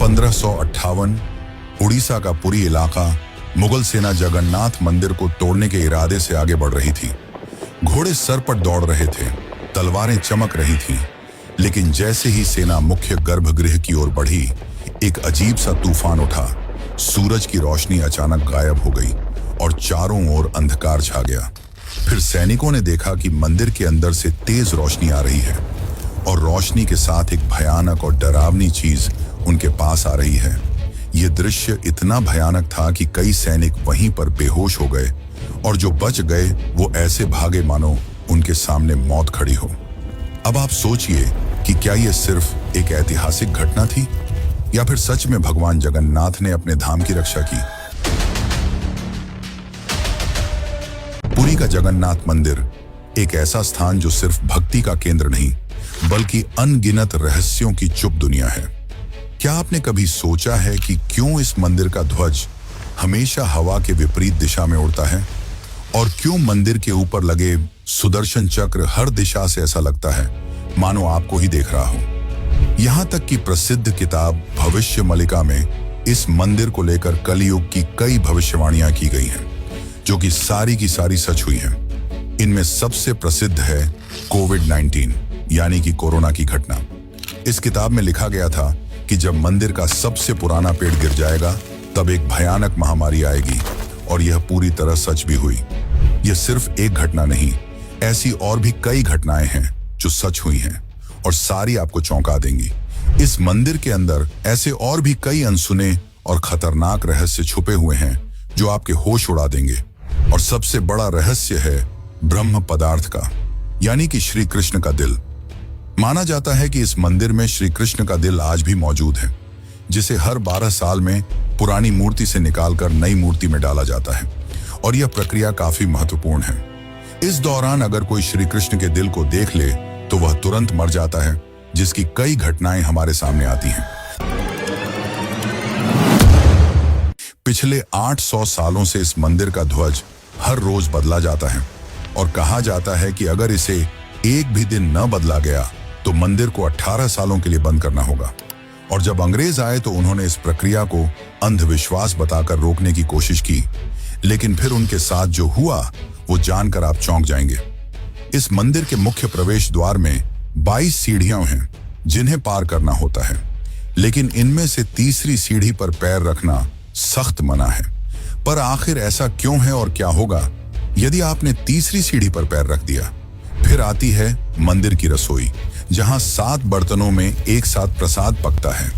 1558 उड़ीसा का पुरी इलाका मुगल सेना जगन्नाथ मंदिर को तोड़ने के इरादे से आगे बढ़ रही थी। घोड़े सर पर दौड़ रहे थे, तलवारें चमक रही थीं, लेकिन जैसे ही सेना मुख्य गर्भगृह की ओर बढ़ी, एक अजीब सा तूफान उठा। सूरज की रोशनी अचानक गायब हो गई और चारों ओर अंधकार छा गया। फिर सैनिकों ने देखा कि मंदिर के अंदर से तेज रोशनी आ रही है और रोशनी के साथ एक भयानक और डरावनी चीज उनके पास आ रही है। यह दृश्य इतना भयानक था कि कई सैनिक वहीं पर बेहोश हो गए और जो बच गए वो ऐसे भागे मानो उनके सामने मौत खड़ी हो। अब आप सोचिए कि क्या यह सिर्फ एक ऐतिहासिक घटना थी या फिर सच में भगवान जगन्नाथ ने अपने धाम की रक्षा की। पुरी का जगन्नाथ मंदिर एक ऐसा स्थान जो सिर्फ भक्ति का केंद्र नहीं बल्कि अनगिनत रहस्यों की चुप दुनिया है। क्या आपने कभी सोचा है कि क्यों इस मंदिर का ध्वज हमेशा हवा के विपरीत दिशा में उड़ता है और क्यों मंदिर के ऊपर लगे सुदर्शन चक्र हर दिशा से ऐसा लगता है मानो आपको ही देख रहा हो। यहां तक कि प्रसिद्ध किताब भविष्य मलिका में इस मंदिर को लेकर कलयुग की कई भविष्यवाणियां की गई हैं, जो कि सारी की सारी सच हुई हैं। इनमें सबसे प्रसिद्ध है कोविड-19 यानी कि कोरोना की घटना। इस किताब में लिखा गया था कि जब मंदिर का सबसे पुराना पेड़ गिर जाएगा तब एक भयानक महामारी आएगी, और यह पूरी तरह सच भी हुई। यह सिर्फ एक घटना नहीं, ऐसी और भी कई घटनाएं हैं जो सच हुई हैं और सारी आपको चौंका देंगी। इस मंदिर के अंदर ऐसे और भी कई अनसुने और खतरनाक रहस्य छुपे हुए हैं जो आपके होश उड़ा देंगे। और सबसे बड़ा रहस्य है ब्रह्म पदार्थ का, यानी कि श्री कृष्ण का दिल। माना जाता है कि इस मंदिर में श्री कृष्ण का दिल आज भी मौजूद है, जिसे हर 12 साल में पुरानी मूर्ति से निकालकर नई मूर्ति में डाला जाता है, और यह प्रक्रिया काफी महत्वपूर्ण है। इस दौरान अगर कोई श्री कृष्ण के दिल को देख ले तो वह तुरंत मर जाता है, जिसकी कई घटनाएं हमारे सामने आती हैं। पिछले 800 सालों से इस मंदिर का ध्वज हर रोज बदला जाता है और कहा जाता है कि अगर इसे एक भी दिन न बदला गया तो मंदिर को 18 सालों के लिए बंद करना होगा। और जब अंग्रेज आए तो उन्होंने इस प्रक्रिया को अंधविश्वास बताकर रोकने की कोशिश की, लेकिन फिर उनके साथ जो हुआ वो जानकर आप चौंक जाएंगे। इस मंदिर के मुख्य प्रवेश द्वार में 22 सीढ़ियां हैं जिन्हें पार करना होता है, लेकिन इनमें से तीसरी सीढ़ी पर पैर रखना सख्त मना है। पर आखिर ऐसा क्यों है और क्या होगा यदि आपने तीसरी सीढ़ी पर पैर रख दिया? फिर आती है मंदिर की रसोई, जहां 7 बर्तनों में एक साथ प्रसाद पकता है।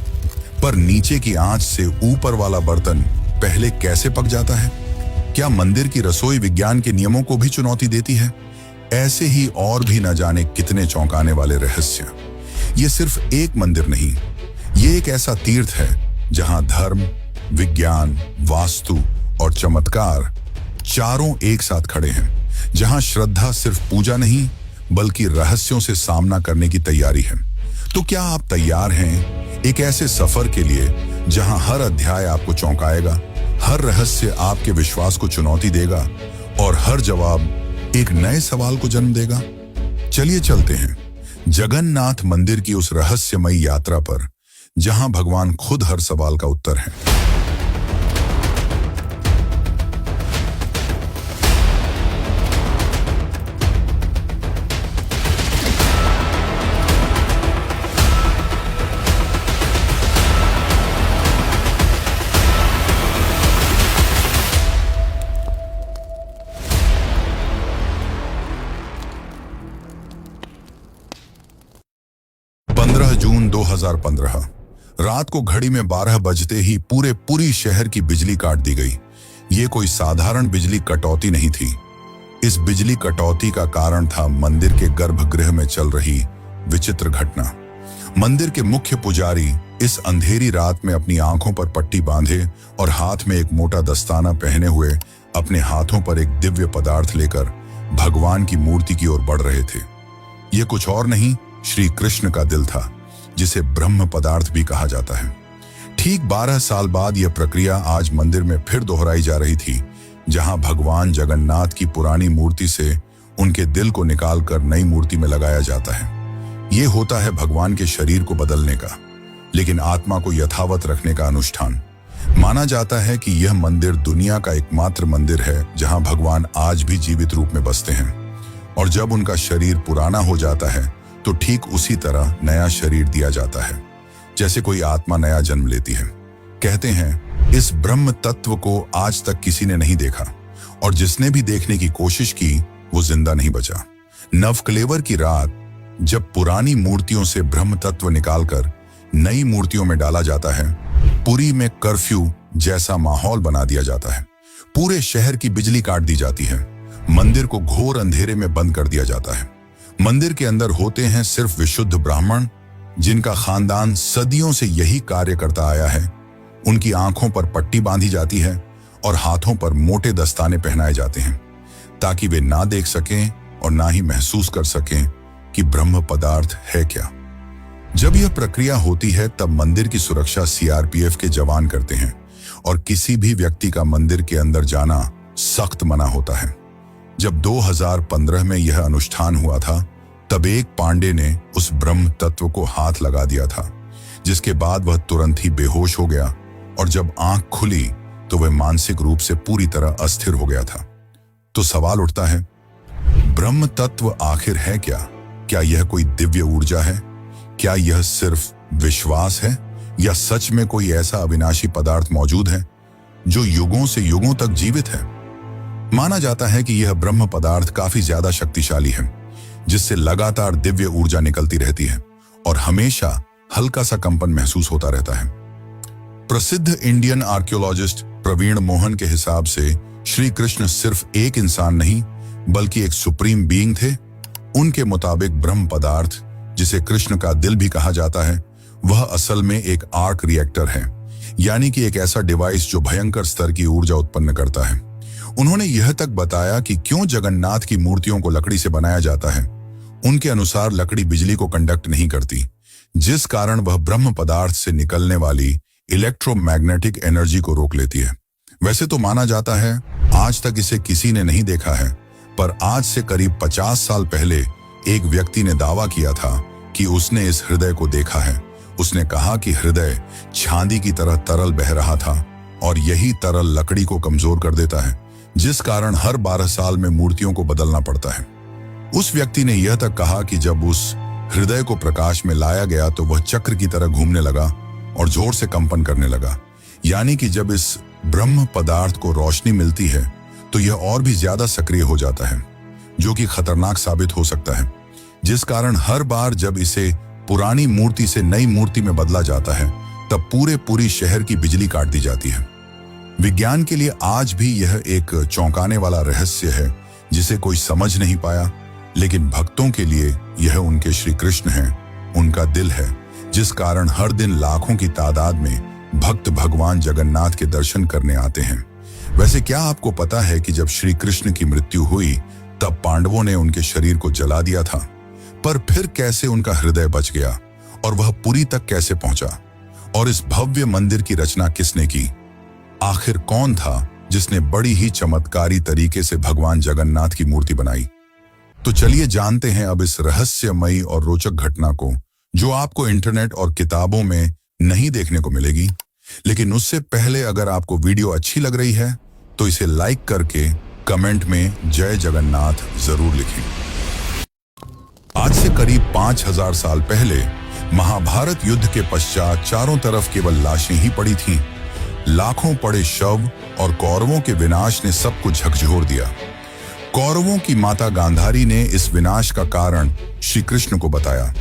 पर नीचे की आंच से ऊपर वाला बर्तन पहले कैसे पक जाता है? क्या मंदिर की रसोई विज्ञान के नियमों को भी चुनौती देती है? ऐसे ही और भी न जाने कितने चौंकाने वाले रहस्य। ये सिर्फ एक मंदिर नहीं, ये एक ऐसा तीर्थ है जहां धर्म, विज्ञान, वास्तु और चमत्कार चारों एक साथ खड़े हैं, जहां श्रद्धा सिर्फ पूजा नहीं बल्कि रहस्यों से सामना करने की तैयारी है। तो क्या आप तैयार हैं एक ऐसे सफर के लिए जहां हर अध्याय आपको चौंकाएगा, हर रहस्य आपके विश्वास को चुनौती देगा और हर जवाब एक नए सवाल को जन्म देगा? चलिए चलते हैं जगन्नाथ मंदिर की उस रहस्यमयी यात्रा पर, जहां भगवान खुद हर सवाल का उत्तर है। जून 2015 रात को घड़ी में 12 बजते ही पूरे पुरी शहर की बिजली काट दी गई। ये कोई साधारण बिजली कटौती नहीं थी। इस बिजली कटौती का कारण था मंदिर के गर्भगृह में चल रही विचित्र घटना। मंदिर के मुख्य पुजारी इस अंधेरी रात में अपनी आंखों पर पट्टी बांधे और हाथ में एक मोटा दस्ताना पहने हुए अपने हाथों पर एक दिव्य पदार्थ लेकर भगवान की मूर्ति की ओर बढ़ रहे थे। ये कुछ और नहीं, श्री कृष्ण का दिल था, जिसे ब्रह्म पदार्थ भी कहा जाता है। ठीक 12 साल बाद यह प्रक्रिया आज मंदिर में फिर दोहराई जा रही थी, जहां भगवान जगन्नाथ की पुरानी मूर्ति से उनके दिल को निकालकर नई मूर्ति में लगाया जाता है। ये होता है भगवान के शरीर को बदलने का, लेकिन आत्मा को यथावत रखने का अनुष्ठान। माना जाता है कि यह मंदिर दुनिया का एकमात्र मंदिर है जहां भगवान आज भी जीवित रूप में बसते हैं, और जब उनका शरीर पुराना हो जाता है तो ठीक उसी तरह नया शरीर दिया जाता है जैसे कोई आत्मा नया जन्म लेती है। कहते हैं इस ब्रह्म तत्व को आज तक किसी ने नहीं देखा, और जिसने भी देखने की कोशिश की वो जिंदा नहीं बचा। नवकलेवर की रात जब पुरानी मूर्तियों से ब्रह्म तत्व निकालकर नई मूर्तियों में डाला जाता है, पुरी में कर्फ्यू जैसा माहौल बना दिया जाता है। पूरे शहर की बिजली काट दी जाती है, मंदिर को घोर अंधेरे में बंद कर दिया जाता है। मंदिर के अंदर होते हैं सिर्फ विशुद्ध ब्राह्मण, जिनका खानदान सदियों से यही कार्य करता आया है। उनकी आंखों पर पट्टी बांधी जाती है और हाथों पर मोटे दस्ताने पहनाए जाते हैं, ताकि वे ना देख सकें और ना ही महसूस कर सकें कि ब्रह्म पदार्थ है क्या। जब यह प्रक्रिया होती है तब मंदिर की सुरक्षा सीआरपीएफ के जवान करते हैं, और किसी भी व्यक्ति का मंदिर के अंदर जाना सख्त मना होता है। जब 2015 में यह अनुष्ठान हुआ था, तब एक पांडे ने उस ब्रह्म तत्व को हाथ लगा दिया था, जिसके बाद वह तुरंत ही बेहोश हो गया, और जब आंख खुली तो वह मानसिक रूप से पूरी तरह अस्थिर हो गया था। तो सवाल उठता है, ब्रह्म तत्व आखिर है क्या? क्या यह कोई दिव्य ऊर्जा है? क्या यह सिर्फ विश्वास है, या सच में कोई ऐसा अविनाशी पदार्थ मौजूद है जो युगों से युगों तक जीवित है? माना जाता है कि यह ब्रह्म पदार्थ काफी ज्यादा शक्तिशाली है, जिससे लगातार दिव्य ऊर्जा निकलती रहती है और हमेशा हल्का सा कंपन महसूस होता रहता है। प्रसिद्ध इंडियन आर्कियोलॉजिस्ट प्रवीण मोहन के हिसाब से श्री कृष्ण सिर्फ एक इंसान नहीं बल्कि एक सुप्रीम बीइंग थे। उनके मुताबिक ब्रह्म पदार्थ, जिसे कृष्ण का दिल भी कहा जाता है, वह असल में एक आर्क रिएक्टर है, यानी कि एक ऐसा डिवाइस जो भयंकर स्तर की ऊर्जा उत्पन्न करता है। उन्होंने यह तक बताया कि क्यों जगन्नाथ की मूर्तियों को लकड़ी से बनाया जाता है। उनके अनुसार लकड़ी बिजली को कंडक्ट नहीं करती, जिस कारण वह ब्रह्म पदार्थ से निकलने वाली इलेक्ट्रोमैग्नेटिक एनर्जी को रोक लेती है। वैसे तो माना जाता है आज तक इसे किसी ने नहीं देखा है, पर आज से करीब 50 साल पहले एक व्यक्ति ने दावा किया था कि उसने इस हृदय को देखा है। उसने कहा कि हृदय चांदी की तरह तरल बह रहा था, और यही तरल लकड़ी को कमजोर कर देता है, जिस कारण हर 12 साल में मूर्तियों को बदलना पड़ता है। उस व्यक्ति ने यह तक कहा कि जब उस हृदय को प्रकाश में लाया गया तो वह चक्र की तरह घूमने लगा और जोर से कंपन करने लगा, यानी कि जब इस ब्रह्म पदार्थ को रोशनी मिलती है तो यह और भी ज्यादा सक्रिय हो जाता है, जो कि खतरनाक साबित हो सकता है, जिस कारण हर बार जब इसे पुरानी मूर्ति से नई मूर्ति में बदला जाता है तब पूरी शहर की बिजली काट दी जाती है। विज्ञान के लिए आज भी यह एक चौंकाने वाला रहस्य है जिसे कोई समझ नहीं पाया, लेकिन भक्तों के लिए यह उनके श्री कृष्ण हैं, उनका दिल है, जिस कारण हर दिन लाखों की तादाद में भक्त भगवान जगन्नाथ के दर्शन करने आते हैं। वैसे क्या आपको पता है कि जब श्री कृष्ण की मृत्यु हुई तब पांडवों ने उनके शरीर को जला दिया था, पर फिर कैसे उनका हृदय बच गया और वह पुरी तक कैसे पहुंचा? और इस भव्य मंदिर की रचना किसने की? आखिर कौन था जिसने बड़ी ही चमत्कारी तरीके से भगवान जगन्नाथ की मूर्ति बनाई? तो चलिए जानते हैं अब इस रहस्यमयी और रोचक घटना को, जो आपको इंटरनेट और किताबों में नहीं देखने को मिलेगी। लेकिन उससे पहले अगर आपको वीडियो अच्छी लग रही है तो इसे लाइक करके कमेंट में जय जगन्नाथ जरूर लिखें। आज से करीब 5000 साल पहले महाभारत युद्ध के पश्चात चारों तरफ केवल लाशें ही पड़ी थीं। लाखों पड़े शव और कौरवों के विनाश ने सबको झकझोर दिया। कौरवों की माता गांधारी ने इस विनाश का कारण श्री कृष्ण को बताया।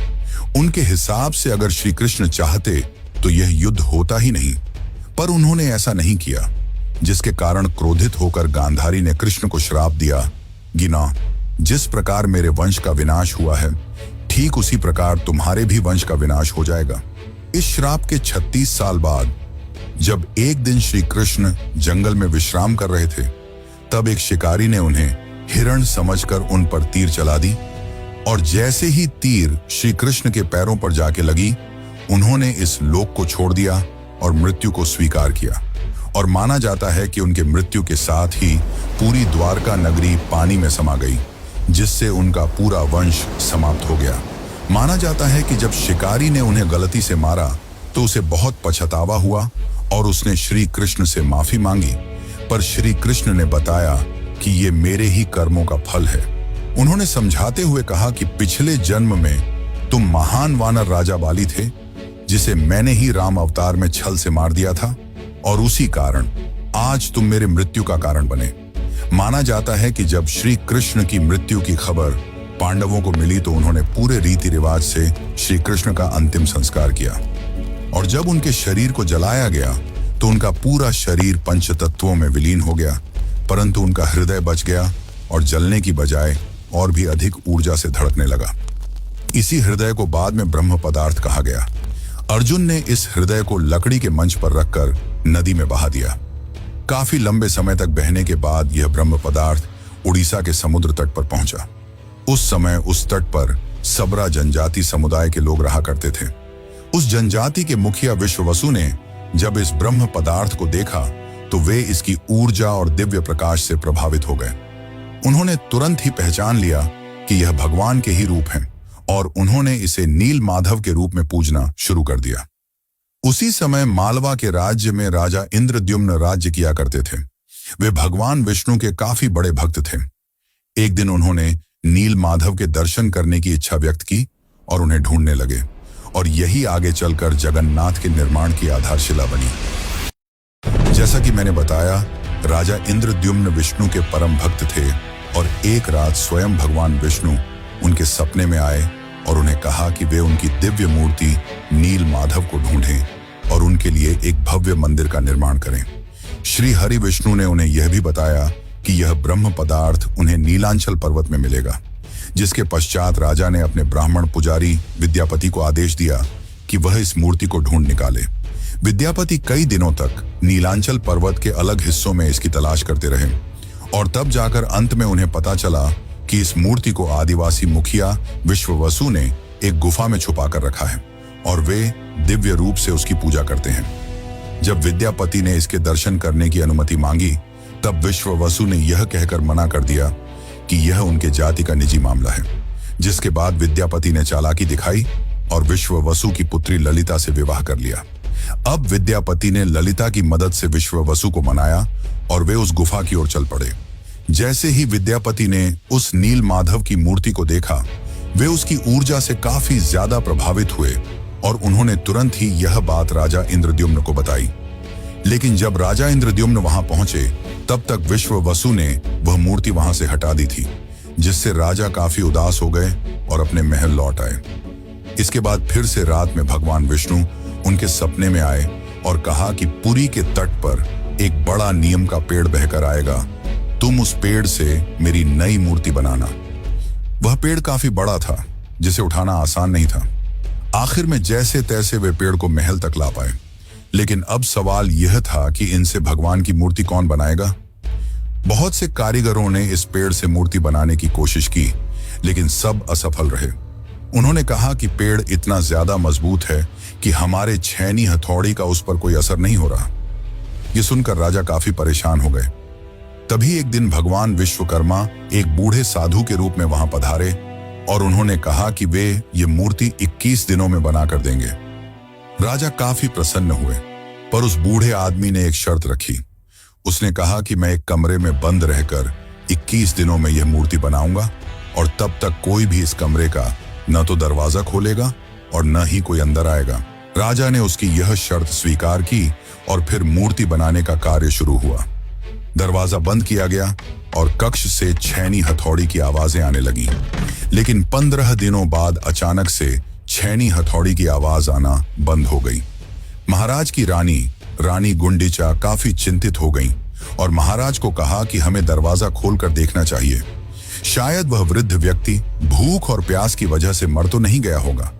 उनके हिसाब से अगर श्री कृष्ण चाहते तो यह युद्ध होता ही नहीं, पर उन्होंने ऐसा नहीं किया, जिसके कारण क्रोधित होकर गांधारी ने कृष्ण को श्राप दिया, गिना, जिस प्रकार मेरे वंश का विनाश हुआ है ठीक उसी प्रकार तुम्हारे भी वंश का विनाश हो जाएगा। इस श्राप के 36 साल बाद जब एक दिन श्री कृष्ण जंगल में विश्राम कर रहे थे, तब एक शिकारी ने उन्हें हिरण समझकर उन पर तीर चला दी, और जैसे ही तीर श्री कृष्ण के पैरों पर जाके लगी, उन्होंने इस लोक को छोड़ दिया और मृत्यु को स्वीकार किया। और माना जाता है कि उनके मृत्यु के साथ ही पूरी द्वारका नगरी पानी में समा गई, जिससे उनका पूरा वंश समाप्त हो गया। माना जाता है कि जब शिकारी ने उन्हें गलती से मारा तो उसे बहुत पछतावा हुआ और उसने श्री कृष्ण से माफी मांगी, पर श्री कृष्ण ने बताया कि ये मेरे ही कर्मों का फल है। उन्होंने समझाते हुए कहा कि पिछले जन्म में तुम महान वानर राजा बाली थे, जिसे मैंने ही राम अवतार में छल से मार दिया था, और उसी कारण आज तुम मेरे मृत्यु का कारण बने। माना जाता है कि जब श्री कृष्ण की मृत्यु की खबर पांडवों को मिली तो उन्होंने पूरे रीति रिवाज से श्री कृष्ण का अंतिम संस्कार किया, और जब उनके शरीर को जलाया गया तो उनका पूरा शरीर पंचतत्वों में विलीन हो गया, परंतु उनका हृदय बच गया और जलने की बजाय और भी अधिक ऊर्जा से धड़कने लगा। इसी हृदय को बाद में ब्रह्म पदार्थ कहा गया। अर्जुन ने इस हृदय को लकड़ी के मंच पर रखकर नदी में बहा दिया। काफी लंबे समय तक बहने के बाद यह ब्रह्म पदार्थ उड़ीसा के समुद्र तट पर पहुंचा। उस समय उस तट पर सबरा जनजाति समुदाय के लोग रहा करते थे। उस जनजाति के मुखिया विश्ववसु ने जब इस ब्रह्म पदार्थ को देखा तो वे इसकी ऊर्जा और दिव्य प्रकाश से प्रभावित हो गए। उन्होंने तुरंत ही पहचान लिया कि यह भगवान के ही रूप हैं, और उन्होंने इसे नील माधव के रूप में पूजना शुरू कर दिया। उसी समय मालवा के राज्य में राजा इंद्रद्युम्न राज्य किया करते थे। वे भगवान विष्णु के काफी बड़े भक्त थे। एक दिन उन्होंने नील माधव के दर्शन करने की इच्छा व्यक्त की और उन्हें ढूंढने लगे, और यही आगे चलकर जगन्नाथ के निर्माण की आधारशिला बनी। जैसा कि मैंने बताया, राजा इंद्रद्युम्न विष्णु के परम भक्त थे, और एक रात स्वयं भगवान विष्णु उनके सपने में आए और उन्हें कहा कि वे उनकी दिव्य मूर्ति नील माधव को ढूंढें और उनके लिए एक भव्य मंदिर का निर्माण करें। श्री हरि विष्णु ने उन्हें यह भी बताया कि यह ब्रह्म पदार्थ उन्हें नीलांचल पर्वत में मिलेगा, जिसके पश्चात राजा ने अपने ब्राह्मण पुजारी विद्यापति को आदेश दिया कि वह इस मूर्ति को ढूंढ निकाले। विद्यापति कई दिनों तक नीलांचल पर्वत के अलग हिस्सों में इसकी तलाश करते रहे, और तब जाकर अंत में उन्हें पता चला कि इस मूर्ति को आदिवासी मुखिया विश्ववसु ने एक गुफा में छुपा कर रखा है, और वे दिव्य रूप से उसकी पूजा करते हैं। जब विद्यापति ने इसके दर्शन करने की अनुमति मांगी, तब विश्ववसु ने यह कहकर मना कर दिया कि यह उनके जाति का निजी मामला है। जिसके बाद विद्यापति ने चालाकी दिखाई और विश्ववसु की पुत्री ललिता से विवाह कर लिया। अब विद्यापति ने ललिता की मदद से विश्ववसु को मनाया और वे उस गुफा की ओर चल पड़े। जैसे ही विद्यापति ने उस नील माधव की मूर्ति को देखा, वे उसकी ऊर्जा से काफी ज्यादा प्रभावित हुए, और उन्होंने तुरंत ही यह बात राजा इंद्रद्युम्न को बताई। लेकिन जब राजा इंद्रद्युम्न वहां पहुंचे, तब तक विश्ववसु ने वह मूर्ति वहां से हटा दी थी, जिससे राजा काफी उदास हो गए और अपने महल लौट आए। इसके बाद फिर से रात में भगवान विष्णु उनके सपने में आए और कहा कि पुरी के तट पर एक बड़ा नीम का पेड़ बहकर आएगा, तुम उस पेड़ से मेरी नई मूर्ति बनाना। वह पेड़ काफी बड़ा था, जिसे उठाना आसान नहीं था। आखिर में जैसे तैसे वे पेड़ को महल तक ला पाए, लेकिन अब सवाल यह था कि इनसे भगवान की मूर्ति कौन बनाएगा। बहुत से कारीगरों ने इस पेड़ से मूर्ति बनाने की कोशिश की, लेकिन सब असफल रहे। उन्होंने कहा कि पेड़ इतना ज्यादा मजबूत है कि हमारे छेनी हथौड़ी का उस पर कोई असर नहीं हो रहा। ये सुनकर राजा काफी परेशान हो गए। तभी एक दिन भगवान विश्वकर्मा एक बूढ़े साधु के रूप में वहां पधारे, और उन्होंने कहा कि वे ये मूर्ति 21 दिनों में बनाकर देंगे। राजा काफी प्रसन्न हुए, पर उस बूढ़े आदमी ने एक शर्त रखी। उसने कहा कि मैं एक कमरे में बंद रहकर 21 दिनों में यह मूर्ति बनाऊंगा, और तब तक कोई भी इस कमरे का न तो दरवाजा खोलेगा और न ही कोई अंदर आएगा। राजा ने उसकी यह शर्त स्वीकार की, और फिर मूर्ति बनाने का कार्य शुरू हुआ। दरवाजा बंद किया गया और कक्ष से छेनी हथौड़ी की आवाजें आने लगीं। लेकिन 15 दिनों बाद अचानक से छेनी हथौड़ी की आवाज आना बंद हो गई। महाराज की रानी गुंडीचा काफी चिंतित हो गईं और महाराज को कहा कि हमें दरवाजा खोलकर देखना चाहिए। शायद वह वृद्ध व्यक्ति भूख और प्यास की वजह से मर तो नहीं गया होगा।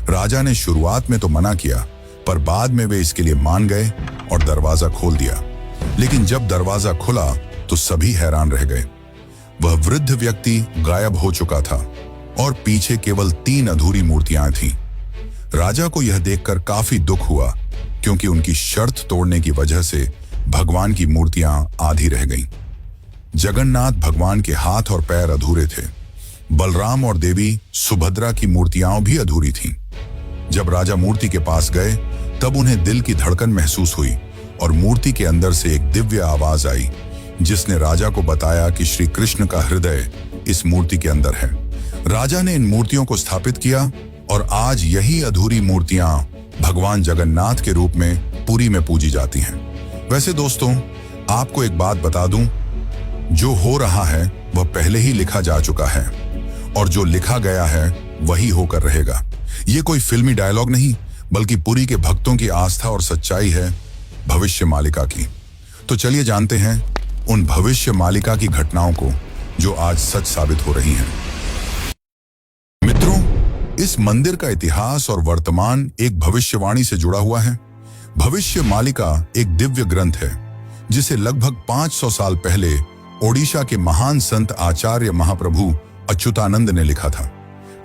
राजा ने शुरुआत में तो मना किया, पर बाद में वे इसके लिए मान गए और दरवाजा खोल दिया। लेकिन जब दरवाजा खुला तो सभी हैरान रह गए। वह वृद्ध व्यक्ति गायब हो चुका था और पीछे केवल 3 अधूरी मूर्तियां थीं। राजा को यह देखकर काफी दुख हुआ, क्योंकि उनकी शर्त तोड़ने की वजह से भगवान की मूर्तियां आधी रह गईं। जगन्नाथ भगवान के हाथ और पैर अधूरे थे। बलराम और देवी सुभद्रा की मूर्तियां भी अधूरी थीं। जब राजा मूर्ति के पास गए, तब उन्हें दिल की धड़कन महसूस हुई और मूर्ति के अंदर से एक दिव्य आवाज आई, जिसने राजा को बताया कि श्री कृष्ण का हृदय इस मूर्ति के अंदर है। राजा ने इन मूर्तियों को स्थापित किया और आज यही अधूरी मूर्तियां भगवान जगन्नाथ के रूप में पुरी में पूजी जाती हैं। वैसे दोस्तों, आपको एक बात बता दूं, जो हो रहा है वह पहले ही लिखा जा चुका है और जो लिखा गया है वही होकर रहेगा। ये कोई फिल्मी डायलॉग नहीं, बल्कि पुरी के भक्तों की आस्था और सच्चाई है भविष्य मालिका की। तो चलिए जानते हैं उन भविष्य मालिका की घटनाओं को जो आज सच साबित हो रही हैं। मित्रों, इस मंदिर का इतिहास और वर्तमान एक भविष्यवाणी से जुड़ा हुआ है। भविष्य मालिका एक दिव्य ग्रंथ है जिसे लगभग 500 साल पहले ओडिशा के महान संत आचार्य महाप्रभु अच्युतानंद ने लिखा था।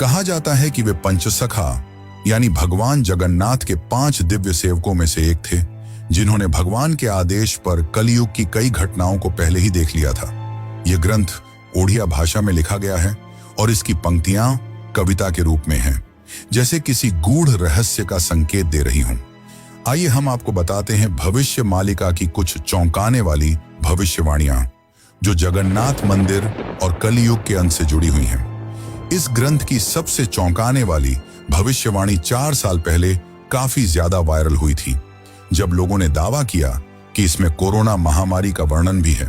कहा जाता है कि वे पंचसखा यानी भगवान जगन्नाथ के 5 दिव्य सेवकों में से एक थे, जिन्होंने भगवान के आदेश पर कलयुग की कई घटनाओं को पहले ही देख लिया था। यह ग्रंथ ओडिया भाषा में लिखा गया है और इसकी पंक्तियां कविता के रूप में हैं, जैसे किसी गूढ़ रहस्य का संकेत दे रही हूं। आइए हम आपको बताते हैं भविष्य मालिका की कुछ चौंकाने वाली भविष्यवाणियां जो जगन्नाथ मंदिर और कलयुग के अंत से जुड़ी हुई हैं। इस ग्रंथ की सबसे चौंकाने वाली भविष्यवाणी 4 साल पहले काफी ज्यादा वायरल हुई थी, जब लोगों ने दावा किया कि इसमें कोरोना महामारी का वर्णन भी है।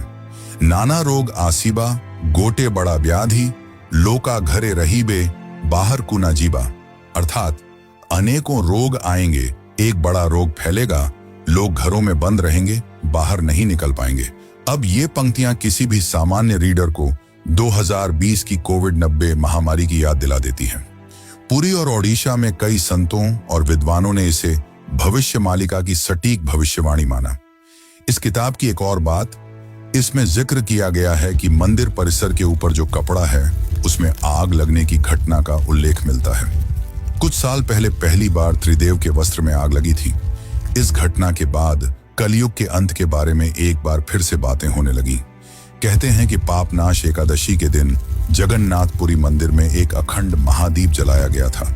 नाना रोग आसीबा, गोटे बड़ा व्याधि, लोका घरे रहीबे, बाहर कुना जीबा, अर्थात अनेकों रोग आएंगे, एक बड़ा रोग फैलेगा, लोग घरों में बंद रहेंगे, बाहर नहीं निकल पाएंगे। अब ये पंक्तियां किसी भी सामान्य रीडर को 2020 की कोविड-19 महामारी की याद दिला देती हैं। पुरी और ओडिशा में कई संतों और विद्वानों ने इसे भविष्य मालिका की सटीक भविष्यवाणी माना। इस किताब की एक और बात, इसमें जिक्र किया गया है कि मंदिर परिसर के ऊपर जो कपड़ा है उसमें आग लगने की घटना का उल्लेख मिलता है। कुछ साल पहले पहली बार त्रिदेव के वस्त्र में आग लगी थी। इस घटना के बाद कलयुग के अंत के बारे में एक बार फिर से बातें होने लगी। कहते हैं कि पापनाश एकादशी के दिन जगन्नाथपुरी मंदिर में एक अखंड महादीप जलाया गया था,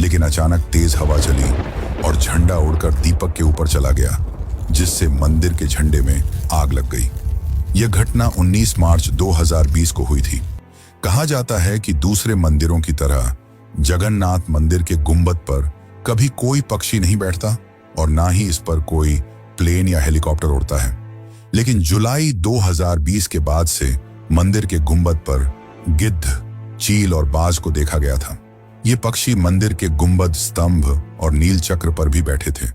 लेकिन अचानक तेज हवा चली और झंडा उड़कर दीपक के ऊपर चला गया, जिससे मंदिर के झंडे में आग लग गई। यह घटना 19 मार्च 2020 को हुई थी। कहा जाता है कि दूसरे मंदिरों की तरह जगन्नाथ मंदिर के गुंबद पर कभी कोई पक्षी नहीं बैठता और ना ही इस पर कोई प्लेन या हेलीकॉप्टर उड़ता है, लेकिन जुलाई 2020 के बाद से मंदिर के गुंबद पर गिद्ध, चील और बाज को देखा गया था। ये पक्षी मंदिर के गुंबद, स्तंभ और नील चक्र पर भी बैठे थे।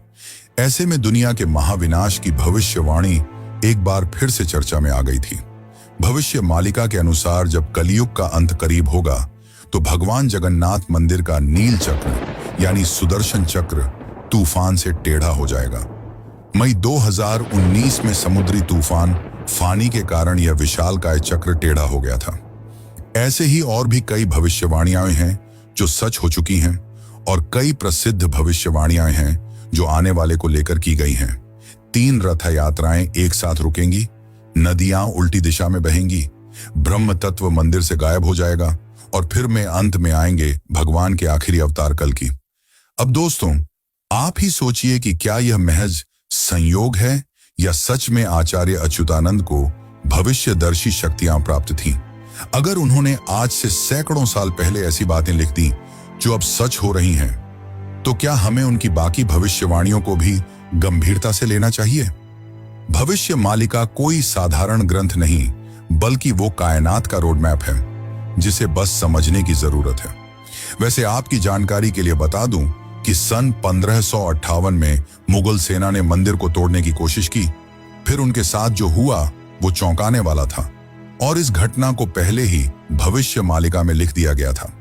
ऐसे में दुनिया के महाविनाश की भविष्यवाणी एक बार फिर से चर्चा में आ गई थी। भविष्य मालिका के अनुसार जब कलयुग का अंत करीब होगा तो भगवान जगन्नाथ मंदिर का नील चक्र यानी सुदर्शन चक्र तूफान से टेढ़ा हो जाएगा। मई 2019 में समुद्री तूफान फानी के कारण यह विशालकाय चक्र टेढ़ा हो गया था। ऐसे ही और भी कई भविष्यवाणियां हैं जो सच हो चुकी हैं और कई प्रसिद्ध भविष्यवाणियां हैं जो आने वाले को लेकर की गई हैं। 3 रथ यात्राएं एक साथ रुकेंगी, नदियां उल्टी दिशा में बहेंगी, ब्रह्म तत्व मंदिर से गायब हो जाएगा और फिर में अंत में आएंगे भगवान के आखिरी अवतार कल की। अब दोस्तों, आप ही सोचिए कि क्या यह महज संयोग है या सच में आचार्य अच्युतानंद को भविष्यदर्शी शक्तियां प्राप्त थीं। अगर उन्होंने आज से सैकड़ों साल पहले ऐसी बातें लिख दी जो अब सच हो रही हैं, तो क्या हमें उनकी बाकी भविष्यवाणियों को भी गंभीरता से लेना चाहिए? भविष्य मालिका कोई साधारण ग्रंथ नहीं, बल्कि वो कायनात का रोड मैप है जिसे बस समझने की जरूरत है। वैसे आपकी जानकारी के लिए बता दूं कि सन 1558 में मुगल सेना ने मंदिर को तोड़ने की कोशिश की। फिर उनके साथ जो हुआ वो चौंकाने वाला था और इस घटना को पहले ही भविष्य मालिका में लिख दिया गया था।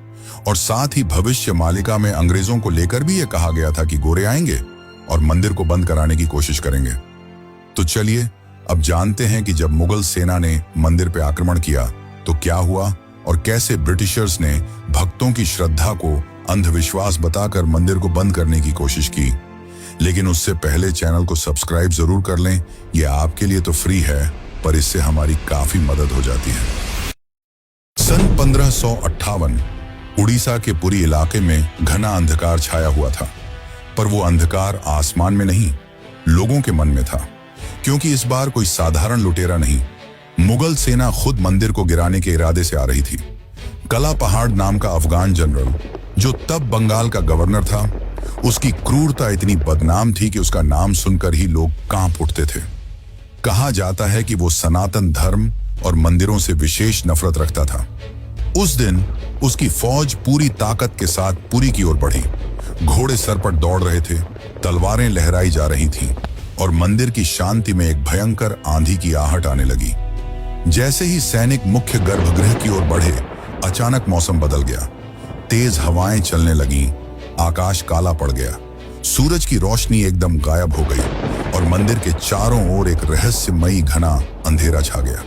और साथ ही भविष्य मालिका में अंग्रेजों को लेकर भी यह कहा गया था कि गोरे आएंगे और मंदिर को बंद कराने की कोशिश करेंगे। तो चलिए अब जानते हैं कि जब मुगल सेना ने मंदिर पर आक्रमण किया तो क्या हुआ और कैसे ब्रिटिशर्स ने भक्तों की श्रद्धा को अंधविश्वास बताकर मंदिर को बंद करने की कोशिश की। लेकिन उससे पहले चैनल को सब्सक्राइब जरूर कर लें। यह आपके लिए तो फ्री है, पर इससे हमारी काफी मदद हो जाती है। सन 1558 उड़ीसा के पुरी इलाके में घना अंधकार छाया हुआ था। पर वो अंधकार आसमान में नहीं, लोगों के मन में था, क्योंकि इस बार कोई साधारण लुटेरा नहीं, मुगल सेना खुद मंदिर को गिराने के इरादे से आ रही थी। कला पहाड़ नाम का अफगान जनरल, जो तब बंगाल का गवर्नर था, उसकी क्रूरता इतनी बदनाम थी कि उसका नाम सुनकर ही लोग कांप उठते थे। कहा जाता है कि वो सनातन धर्म और मंदिरों से विशेष नफरत रखता था। उस दिन उसकी फौज पूरी ताकत के साथ पुरी की ओर बढ़ी। घोड़े सर पर दौड़ रहे थे, तलवारें लहराई जा रही थीं और मंदिर की शांति में एक भयंकर आंधी की आहट आने लगी। जैसे ही सैनिक मुख्य गर्भगृह की ओर बढ़े, अचानक मौसम बदल गया। तेज हवाएं चलने लगीं, आकाश काला पड़ गया, सूरज की रोशनी एकदम गायब हो गई और मंदिर के चारों ओर एक रहस्यमयी घना अंधेरा छा गया।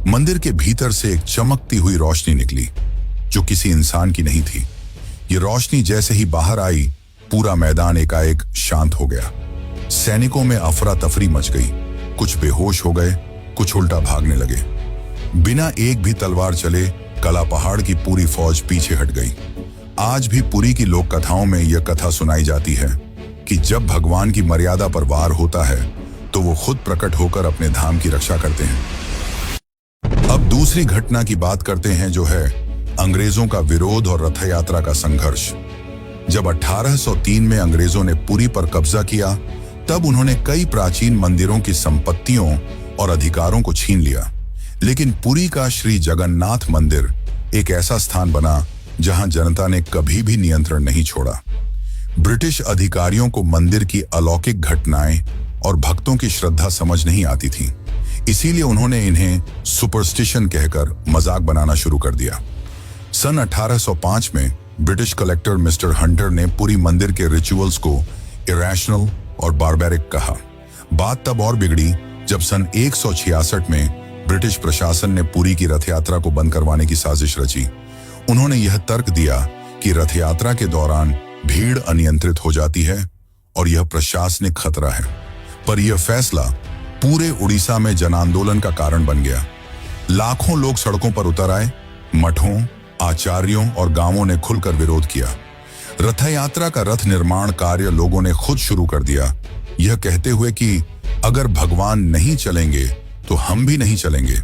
मंदिर के भीतर से एक चमकती हुई रोशनी निकली, जो किसी इंसान की नहीं थी। ये रोशनी जैसे ही बाहर आई, पूरा मैदान एकाएक शांत हो गया। सैनिकों में अफरा तफरी मच गई, कुछ बेहोश हो गए, कुछ उल्टा भागने लगे। बिना एक भी तलवार चले कला पहाड़ की पूरी फौज पीछे हट गई। आज भी पुरी की लोक कथाओं में यह कथा सुनाई जाती है कि जब भगवान की मर्यादा पर वार होता है तो वो खुद प्रकट होकर अपने धाम की रक्षा करते हैं। अब दूसरी घटना की बात करते हैं, जो है अंग्रेजों का विरोध और रथ यात्रा का संघर्ष। जब 1803 में अंग्रेजों ने पुरी पर कब्जा किया, तब उन्होंने कई प्राचीन मंदिरों की संपत्तियों और अधिकारों को छीन लिया। लेकिन पुरी का श्री जगन्नाथ मंदिर एक ऐसा स्थान बना जहां जनता ने कभी भी नियंत्रण नहीं छोड़ा। ब्रिटिश अधिकारियों को मंदिर की अलौकिक घटनाएं और भक्तों की श्रद्धा समझ नहीं आती थी, इसीलिए उन्होंने इन्हें सुपरस्टिशन कहकर मजाक बनाना शुरू कर दिया। सन 1805 में ब्रिटिश कलेक्टर मिस्टर हंटर ने पुरी मंदिर के रिचुअल्स को इरेशनल और बारबैरिक कहा। बात तब और बिगड़ी जब सन 166 में ब्रिटिश प्रशासन ने पुरी की रथ यात्रा को बंद करवाने की साजिश रची। उन्होंने यह तर्क दिया कि रथ यात्रा के दौरान भीड़ अनियंत्रित हो जाती है और यह प्रशासनिक खतरा है। पर यह फैसला पूरे उड़ीसा में जन आंदोलन का कारण बन गया। लाखों लोग सड़कों पर उतर आए, मठों, आचार्यों और गांवों ने खुलकर विरोध किया। रथ यात्रा का रथ निर्माण कार्य लोगों ने खुद शुरू कर दिया, यह कहते हुए कि अगर भगवान नहीं चलेंगे तो हम भी नहीं चलेंगे।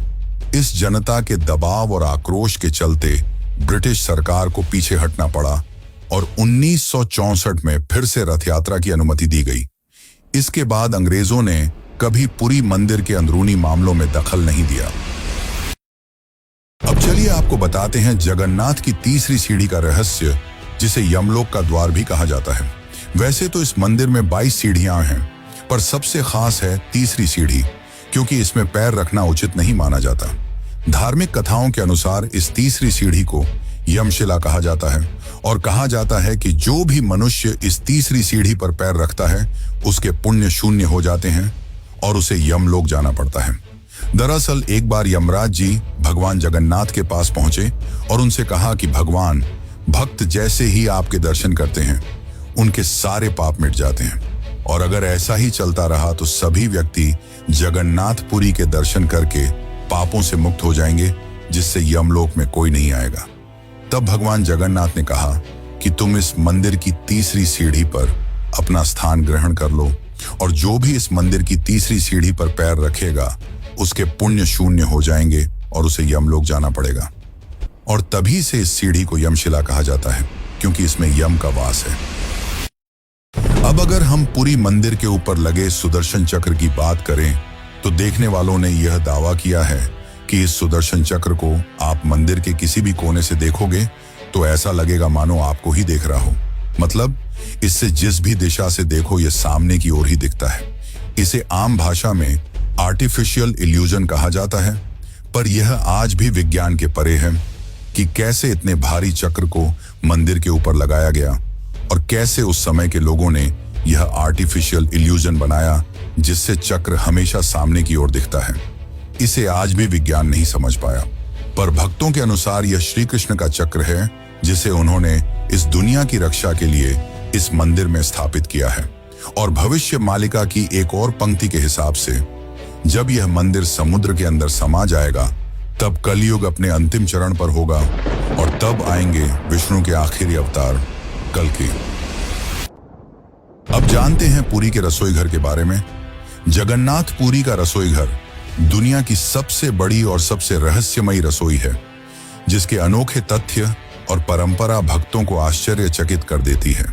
इस जनता के दबाव और आक्रोश के चलते ब्रिटिश सरकार को पीछे हटना पड़ा और 1964 में फिर से रथ यात्रा की अनुमति दी गई। इसके बाद अंग्रेजों ने कभी पुरी मंदिर के अंदरूनी मामलों में दखल नहीं दिया। अब चलिए आपको बताते हैं जगन्नाथ की तीसरी सीढ़ी का रहस्य, जिसे यमलोक का द्वार भी कहा जाता है। वैसे तो इस मंदिर में 22 सीढ़ियां हैं, पर सबसे खास है तीसरी सीढ़ी, क्योंकि इसमें पैर रखना उचित नहीं माना जाता। धार्मिक कथाओं के अनुसार इस तीसरी सीढ़ी को यमशिला कहा जाता है और कहा जाता है कि जो भी मनुष्य इस तीसरी सीढ़ी पर पैर रखता है उसके पुण्य शून्य हो जाते हैं और उसे यमलोक जाना पड़ता है। दरअसल एक बार यमराज जी भगवान जगन्नाथ के पास पहुंचे और उनसे कहा कि भगवान, भक्त जैसे ही आपके दर्शन करते हैं उनके सारे पाप मिट जाते हैं, और अगर ऐसा ही चलता रहा तो सभी व्यक्ति जगन्नाथपुरी के दर्शन करके पापों से मुक्त हो जाएंगे, जिससे यमलोक में कोई नहीं आएगा। तब भगवान जगन्नाथ ने कहा कि तुम इस मंदिर की तीसरी सीढ़ी पर अपना स्थान ग्रहण कर लो, और जो भी इस मंदिर की तीसरी सीढ़ी पर पैर रखेगा उसके पुण्य शून्य हो जाएंगे और उसे यमलोक जाना पड़ेगा। और तभी से इस सीढ़ी को यमशिला कहा जाता है, क्योंकि इसमें यम का वास है। अब अगर हम पुरी मंदिर के ऊपर लगे सुदर्शन चक्र की बात करें तो देखने वालों ने यह दावा किया है कि इस सुदर्शन चक्र को आप मंदिर के किसी भी कोने से देखोगे तो ऐसा लगेगा मानो आपको ही देख रहा हो। मतलब इससे जिस भी दिशा से देखो ये सामने की ओर ही दिखता है। इसे आम भाषा में आर्टिफिशियल इल्यूजन कहा जाता है, पर यह आज भी विज्ञान के परे है कि कैसे इतने भारी चक्र को मंदिर के ऊपर लगाया गया और कैसे उस समय के लोगों ने यह आर्टिफिशियल इल्यूजन बनाया जिससे चक्र हमेशा सामने की ओर दिखता है। इसे आज भी विज्ञान नहीं समझ पाया, पर भक्तों के अनुसार यह श्री कृष्ण का चक्र है जिसे उन्होंने इस दुनिया की रक्षा के लिए इस मंदिर में स्थापित किया है। और भविष्य मालिका की एक और पंक्ति के हिसाब से जब यह मंदिर समुद्र के अंदर समा जाएगा तब कलयुग अपने अंतिम चरण पर होगा और तब आएंगे विष्णु के आखिरी अवतार कल्कि। अब जानते हैं पुरी के रसोई घर के बारे में। जगन्नाथ पुरी का रसोई घर दुनिया की सबसे बड़ी और सबसे रहस्यमयी रसोई है, जिसके अनोखे तथ्य और परंपरा भक्तों को आश्चर्यचकित कर देती है।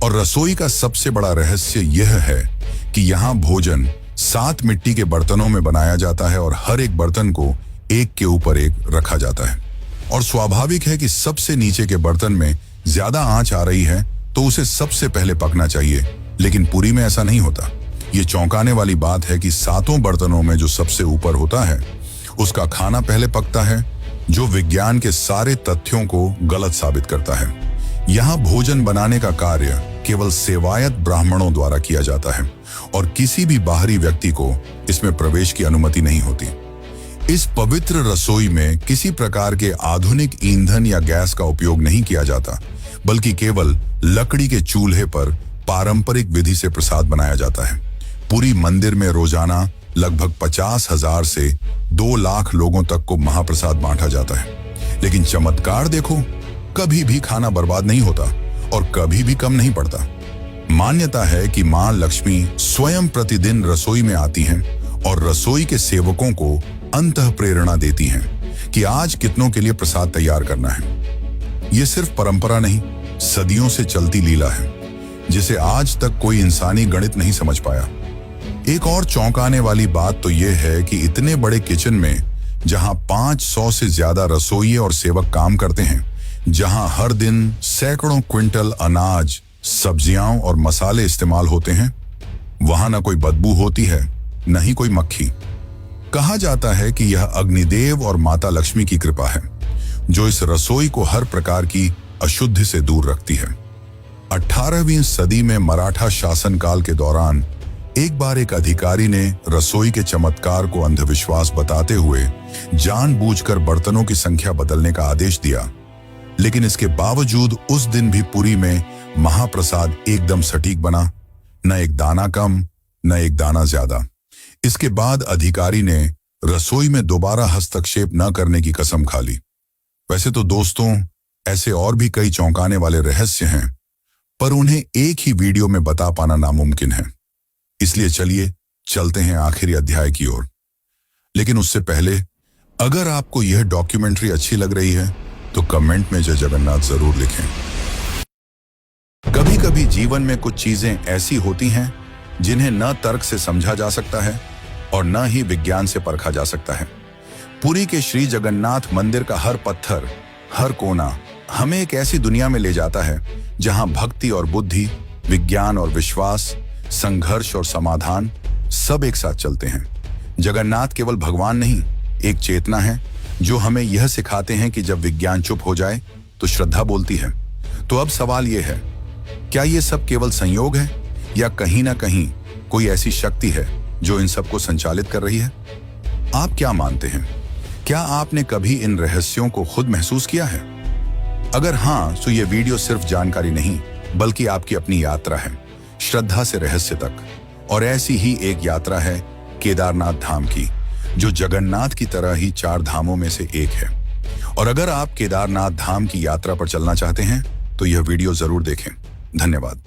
और रसोई का सबसे बड़ा रहस्य यह है कि यहाँ भोजन 7 मिट्टी के बर्तनों में बनाया जाता है और हर एक बर्तन को एक के ऊपर एक रखा जाता है। और स्वाभाविक है कि सबसे नीचे के बर्तन में ज्यादा आंच आ रही है तो उसे सबसे पहले पकना चाहिए, लेकिन पुरी में ऐसा नहीं होता। ये चौंकाने वाली बात है कि 7 बर्तनों में जो सबसे ऊपर होता है उसका खाना पहले पकता है, जो विज्ञान के सारे तथ्यों को गलत साबित करता है। यहाँ भोजन बनाने का कार्य केवल सेवायत ब्राह्मणों द्वारा किया जाता है और किसी भी बाहरी व्यक्ति को इसमें प्रवेश की अनुमति नहीं होती। इस पवित्र रसोई में किसी प्रकार के आधुनिक ईंधन या गैस का उपयोग नहीं किया जाता, बल्कि केवल लकड़ी के चूल्हे पर पारंपरिक विधि से प्रसाद बनाया जाता है। पुरी मंदिर में रोजाना लगभग 50,000 से 2 लाख लोगों तक को महाप्रसाद बांटा जाता है। लेकिन चमत्कार देखो, कभी भी खाना बर्बाद नहीं होता और कभी भी कम नहीं पड़ता। मान्यता है कि मां लक्ष्मी स्वयं प्रतिदिन रसोई में आती हैं और रसोई के सेवकों को अंतः प्रेरणा देती हैं कि आज कितनों के लिए प्रसाद तैयार करना है। यह सिर्फ परंपरा नहीं, सदियों से चलती लीला है, जिसे आज तक कोई इंसानी गणित नहीं समझ पाया। एक और चौंकाने वाली बात तो यह है कि इतने बड़े किचन में, जहां 500 से ज्यादा रसोइये और सेवक काम करते हैं, जहां हर दिन सैकड़ों क्विंटल अनाज, सब्जियां और मसाले इस्तेमाल होते हैं, वहां न कोई बदबू होती है, न ही कोई मक्खी। कहा जाता है कि यह अग्निदेव और माता लक्ष्मी की कृपा है, जो इस रसोई को हर प्रकार की अशुद्धि से दूर रखती है। 18वीं सदी में मराठा शासनकाल के दौरान एक बार एक अधिकारी ने रसोई के चमत्कार को अंधविश्वास बताते हुए जानबूझकर बर्तनों की संख्या बदलने का आदेश दिया। लेकिन इसके बावजूद उस दिन भी पुरी में महाप्रसाद एकदम सटीक बना, न एक दाना कम, न एक दाना ज्यादा। इसके बाद अधिकारी ने रसोई में दोबारा हस्तक्षेप न करने की कसम खा ली। वैसे तो दोस्तों, ऐसे और भी कई चौंकाने वाले रहस्य हैं, पर उन्हें एक ही वीडियो में बता पाना नामुमकिन है। इसलिए चलिए चलते हैं आखिरी अध्याय की ओर। लेकिन उससे पहले, अगर आपको यह डॉक्यूमेंट्री अच्छी लग रही है तो कमेंट में जय जगन्नाथ जरूर लिखें। कभी कभी जीवन में कुछ चीजें ऐसी होती हैं जिन्हें न तर्क से समझा जा सकता है और न ही विज्ञान से परखा जा सकता है। पुरी के श्री जगन्नाथ मंदिर का हर पत्थर, हर कोना हमें एक ऐसी दुनिया में ले जाता है जहां भक्ति और बुद्धि, विज्ञान और विश्वास, संघर्ष और समाधान सब एक साथ चलते हैं। जगन्नाथ केवल भगवान नहीं, एक चेतना है जो हमें यह सिखाते हैं कि जब विज्ञान चुप हो जाए तो श्रद्धा बोलती है। तो अब सवाल यह है, क्या यह सब केवल संयोग है या कहीं ना कहीं कोई ऐसी शक्ति है जो इन सबको संचालित कर रही है? आप क्या मानते हैं? क्या आपने कभी इन रहस्यों को खुद महसूस किया है? अगर हाँ, तो यह वीडियो सिर्फ जानकारी नहीं, बल्कि आपकी अपनी यात्रा है, श्रद्धा से रहस्य तक। और ऐसी ही एक यात्रा है केदारनाथ धाम की, जो जगन्नाथ की तरह ही 4 धामों में से एक है। और अगर आप केदारनाथ धाम की यात्रा पर चलना चाहते हैं तो यह वीडियो जरूर देखें। धन्यवाद।